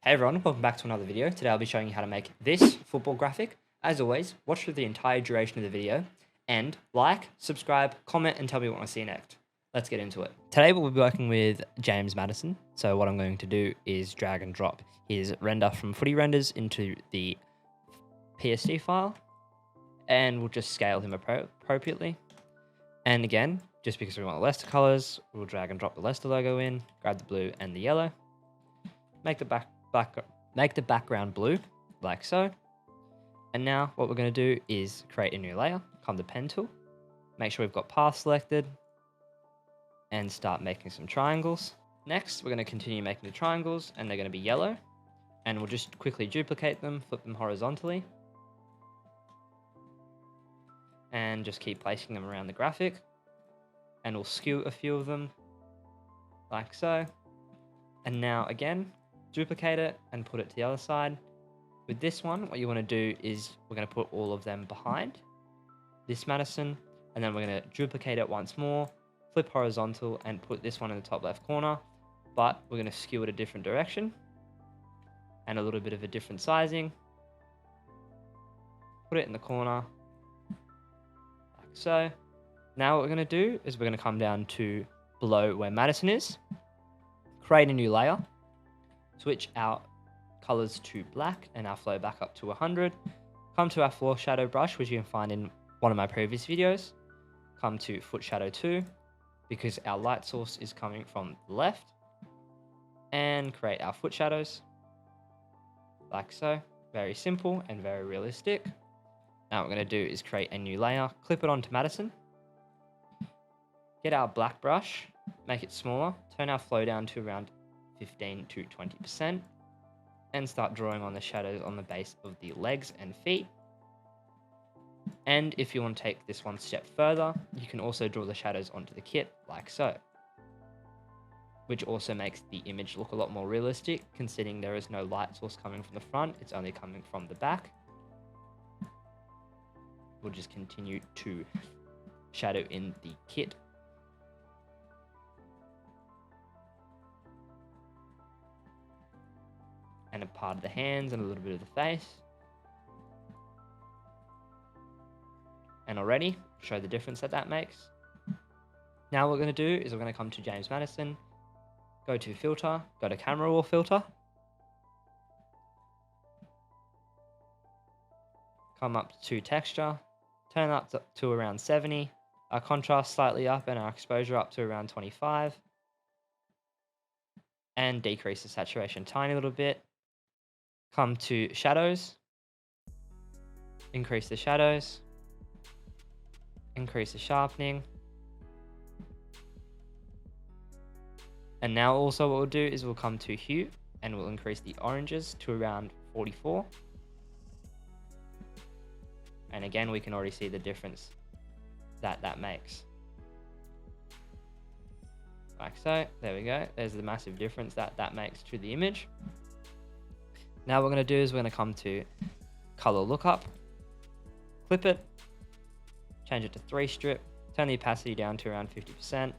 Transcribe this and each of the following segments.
Hey everyone, welcome back to another video. Today I'll be showing you how to make this football graphic. As always, watch through the entire duration of the video and like, subscribe, comment and tell me what you want to see next. Let's get into it. Today we'll be working with James Maddison. So what I'm going to do is drag and drop his render from Footy Renders into the PSD file and we'll just scale him appropriately. And again, just because we want the Leicester colors, we'll drag and drop the Leicester logo in, grab the blue and the yellow, make the background blue, like so. And now what we're going to do is create a new layer, come to pen tool, make sure we've got path selected, and start making some triangles. Next, we're going to continue making the triangles, and they're going to be yellow. And we'll just quickly duplicate them, flip them horizontally, and just keep placing them around the graphic. And we'll skew a few of them, like so. And now again, duplicate it and put it to the other side. With this one, what you want to do is we're going to put all of them behind this Maddison, and then we're going to duplicate it once more, flip horizontal and put this one in the top left corner, but we're going to skew it a different direction and a little bit of a different sizing. Put it in the corner, like so. Now what we're going to do is we're going to come down to below where Maddison is, create a new layer, switch our colors to black and our flow back up to 100. Come to our foreshadow brush, which you can find in one of my previous videos. Come to foot shadow 2, because our light source is coming from the left. And create our foot shadows, like so. Very simple and very realistic. Now what we're going to do is create a new layer, clip it onto Maddison. Get our black brush, make it smaller, turn our flow down to around 15 to 20%, and start drawing on the shadows on the base of the legs and feet. And if you want to take this one step further, you can also draw the shadows onto the kit like so, which also makes the image look a lot more realistic, considering there is no light source coming from the front, it's only coming from the back. We'll just continue to shadow in the kit. And a part of the hands and a little bit of the face. And already show the difference that makes. Now what we're going to do is we're going to come to James Maddison, go to filter, go to camera raw filter, come up to texture, turn up to around 70, our contrast slightly up and our exposure up to around 25, and decrease the saturation tiny little bit. Come to shadows, increase the shadows, increase the sharpening. And now also what we'll do is we'll come to hue and we'll increase the oranges to around 44. And again, we can already see the difference that makes. Like so, there we go. There's the massive difference that makes to the image. Now what we're going to do is we're going to come to color lookup, clip it, change it to 3 strip, turn the opacity down to around 50%.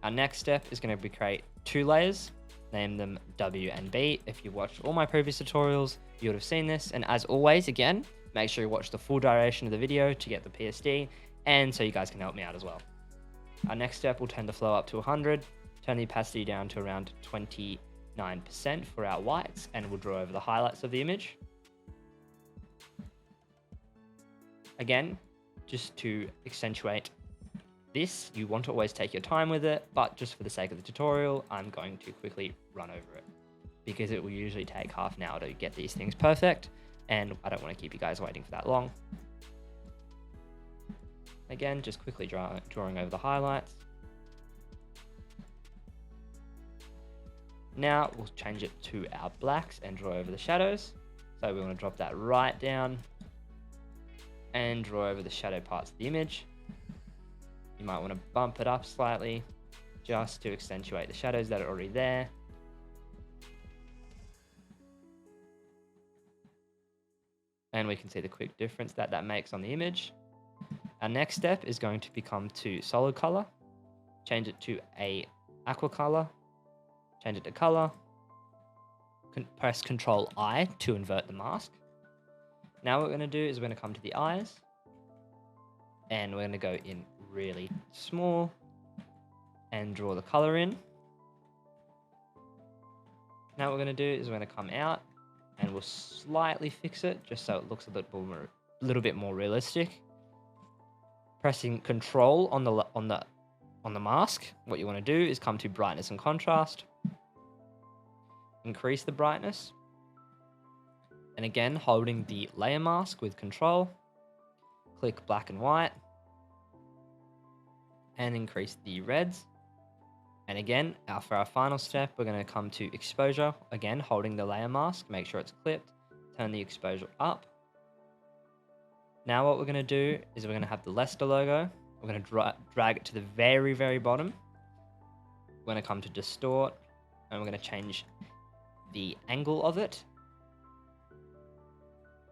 Our next step is going to be create 2 layers, name them W and B. If you've watched all my previous tutorials, you would have seen this. And as always, again, make sure you watch the full duration of the video to get the PSD, and so you guys can help me out as well. Our next step will turn the flow up to 100, turn the opacity down to around 29% for our whites, and we'll draw over the highlights of the image. Again, just to accentuate this, you want to always take your time with it, but just for the sake of the tutorial, I'm going to quickly run over it because it will usually take half an hour to get these things perfect, and I don't want to keep you guys waiting for that long. Again, just quickly drawing over the highlights. Now we'll change it to our blacks and draw over the shadows. So we want to drop that right down and draw over the shadow parts of the image. You might want to bump it up slightly just to accentuate the shadows that are already there. And we can see the quick difference that makes on the image. Our next step is going to become to solid color, change it to a aqua color, change it to color, press Control I to invert the mask. Now what we're going to do is we're going to come to the eyes, and we're going to go in really small and draw the color in. Now what we're going to do is we're going to come out and we'll slightly fix it just so it looks a little bit more realistic. Pressing Control on the mask, what you want to do is come to brightness and contrast, increase the brightness, and again holding the layer mask with Control, click black and white, and increase the reds. And again, for our final step, we're going to come to exposure, again holding the layer mask, make sure it's clipped, turn the exposure up. Now what we're going to do is we're going to have the Leicester logo. We're going to drag it to the very, very bottom. We're going to come to distort, and we're going to change the angle of it.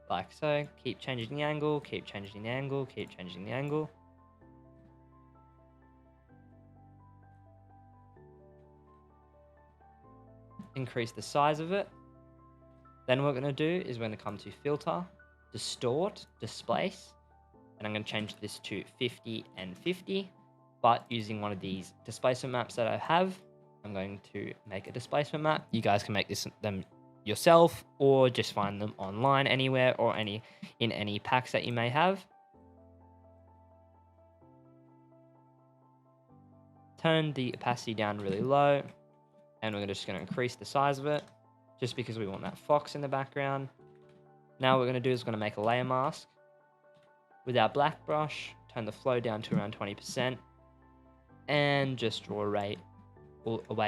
Like so. Keep changing the angle, keep changing the angle, keep changing the angle. Increase the size of it. Then what we're going to do is we're going to come to filter, distort, displace, and I'm going to change this to 50 and 50, but using one of these displacement maps that I have, I'm going to make a displacement map. You guys can make them yourself or just find them online anywhere or in any packs that you may have. Turn the opacity down really low, and we're just going to increase the size of it just because we want that fox in the background. Now what we're going to do is we're going to make a layer mask. With our black brush, turn the flow down to around 20% and just draw away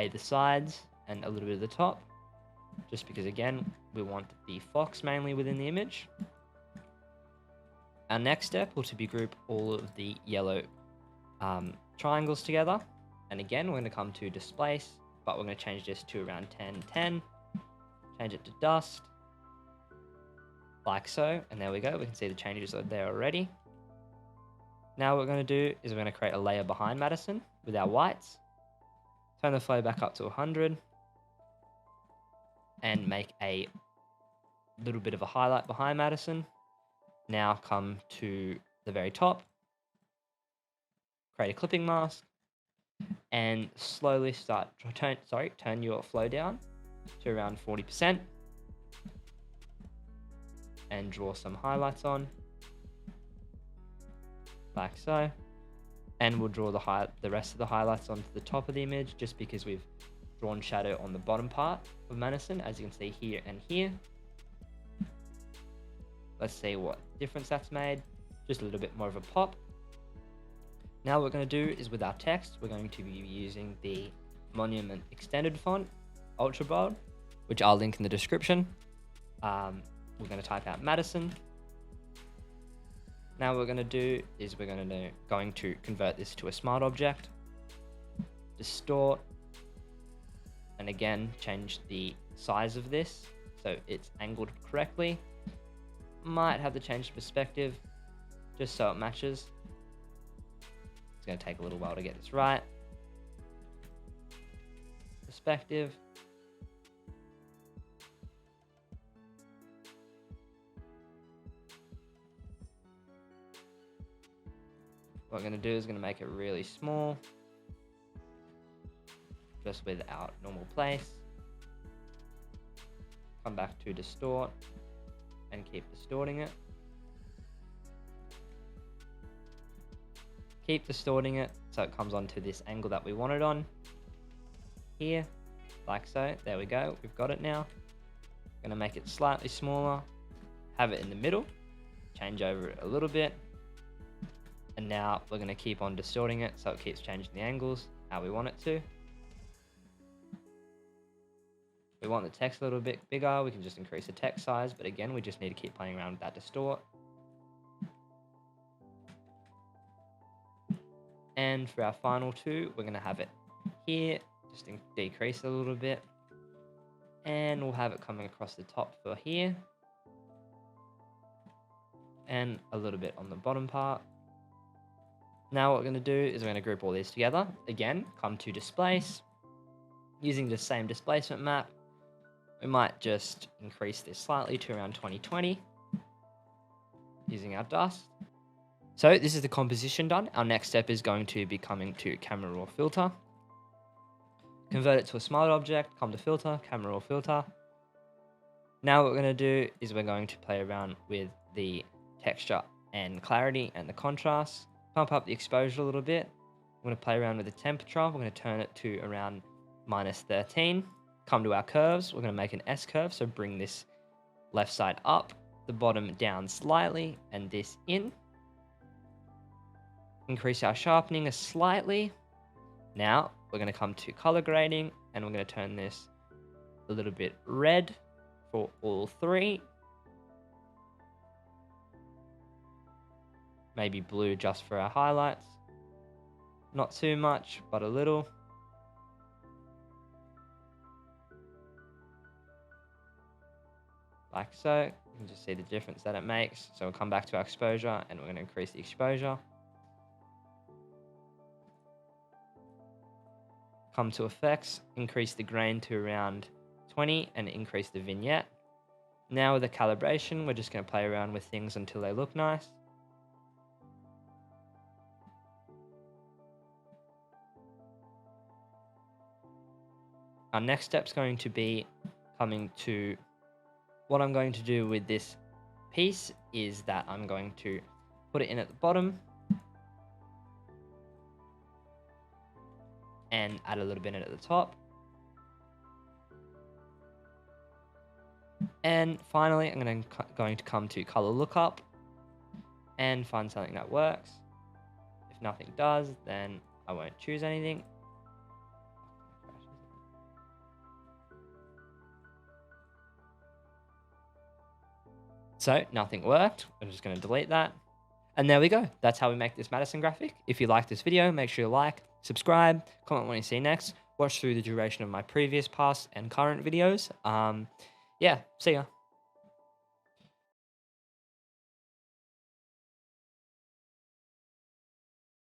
the sides and a little bit of the top, just because again we want the fox mainly within the image. Our next step will be group all of the yellow triangles together, and again we're going to come to displace, but we're going to change this to around 10-10, change it to dust, like so, and there we go. We can see the changes are there already. Now what we're going to do is we're going to create a layer behind Madison with our whites, turn the flow back up to 100, and make a little bit of a highlight behind Madison. Now come to the very top, create a clipping mask, and slowly turn your flow down to around 40%. And draw some highlights on, like so. And we'll draw the rest of the highlights onto the top of the image, just because we've drawn shadow on the bottom part of Madison, as you can see here and here. Let's see what difference that's made. Just a little bit more of a pop. Now what we're going to do is with our text, we're going to be using the Monument Extended font, Ultra Bold, which I'll link in the description. We're going to type out Madison. Now what we're going to do is we're going to convert this to a smart object, distort, and again change the size of this so it's angled correctly. Might have to change the perspective just so it matches. It's going to take a little while to get this right. Perspective. What I'm going to do is going to make it really small, just with our normal place. Come back to distort and keep distorting it. Keep distorting it so it comes onto this angle that we want it on here, like so. There we go, we've got it now. I'm going to make it slightly smaller, have it in the middle, change over it a little bit. And now we're going to keep on distorting it so it keeps changing the angles how we want it to. We want the text a little bit bigger, we can just increase the text size, but again, we just need to keep playing around with that distort. And for our final two, we're going to have it here, just decrease it a little bit. And we'll have it coming across the top for here. And a little bit on the bottom part. Now what we're going to do is we're going to group all these together. Again, come to displace, Using the same displacement map, we might just increase this slightly to around 2020 using our dust. So this is the composition done. Our next step is going to be coming to camera raw filter. Convert it to a smart object, come to filter, camera raw filter. Now what we're going to do is we're going to play around with the texture and clarity and the contrast. Pump up the exposure a little bit. I'm going to play around with the temperature. We're going to turn it to around -13. Come to our curves. We're going to make an S curve. So bring this left side up, the bottom down slightly, and this in. Increase our sharpening slightly. Now we're going to come to color grading, and we're going to turn this a little bit red for all three. Maybe blue just for our highlights. Not too much, but a little. Like so. You can just see the difference that it makes. So we'll come back to our exposure, and we're going to increase the exposure. Come to effects, increase the grain to around 20 and increase the vignette. Now with the calibration, we're just going to play around with things until they look nice. Our next step is going to be coming to what I'm going to do with this piece is that I'm going to put it in at the bottom and add a little bit at the top. And finally, I'm going to come to color lookup and find something that works. If nothing does, then I won't choose anything. So nothing worked. I'm just going to delete that. And there we go. That's how we make this Madison graphic. If you like this video, make sure you like, subscribe, comment what you see next, watch through the duration of my previous, past, and current videos. Yeah, see ya.